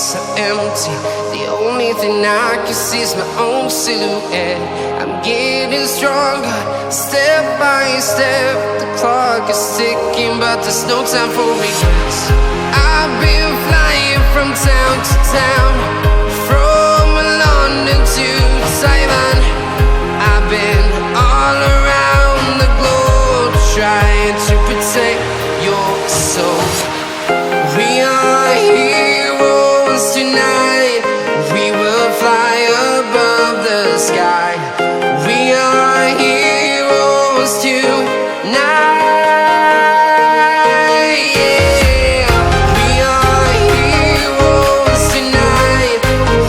so empty. The only thing I can see is my own silhouette. I'm getting stronger, step by step. The clock is ticking, but there's no time for regrets. I've been flying from town to town, from London to Taiwan. I've been all around the globe, trying to protect your soul. We are heroes tonight. We will fly above the sky. We are heroes tonight. Yeah. We are heroes tonight.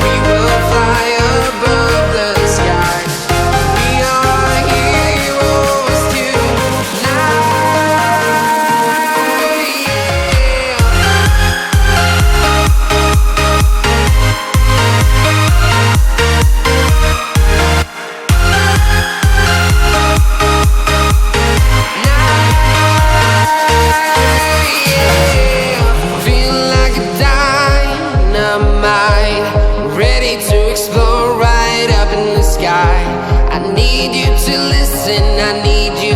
We will fly above the sky. We are heroes tonight. Ready to explore right up in the sky. I need you to listen, I need you